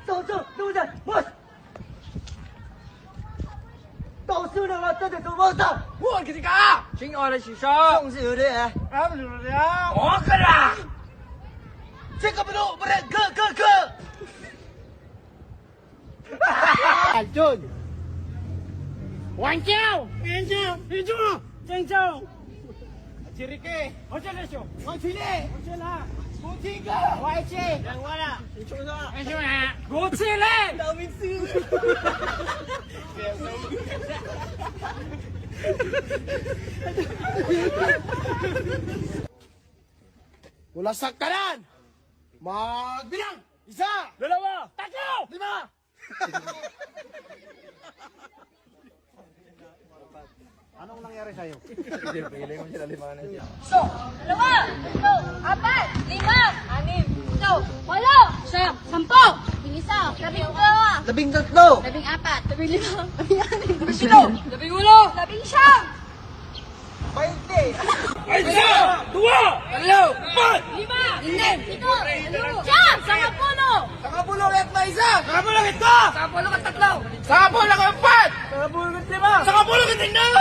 走正路人，我都是那个这就我的，我给你干，亲爱的先生，总是有的人，俺们就是这样。我干了，这个不懂，不是哥。Jun. Wan Chao. Wan Chao. Hijo. Chang Chao. Cirike. Hotel Lesho. Wan Chile. Hotel lah. Go Tiga. Wai Che. Yang mana? Hijo lah. Hijo lah. Go Chile. Lau Min Su. Mula sa kanan, magbilang! Isa! Dalawa. Tatlo. Lima! Anong nangyari sa'yo? So, 2, 3, 4, 5, 6, 7, 8, 10, 11, 12, 13. 14, 15, 16, 17, 18, 19, Ay, isa. Dua. Tatlo. Empat. 5, 6, 7, 8, 10. Nakapulong at may isa! Nakapulong ito. Sapulong at tatlo. Sakapulong ang empat. Nakapulong at lima! Sakapulong ang tingnan.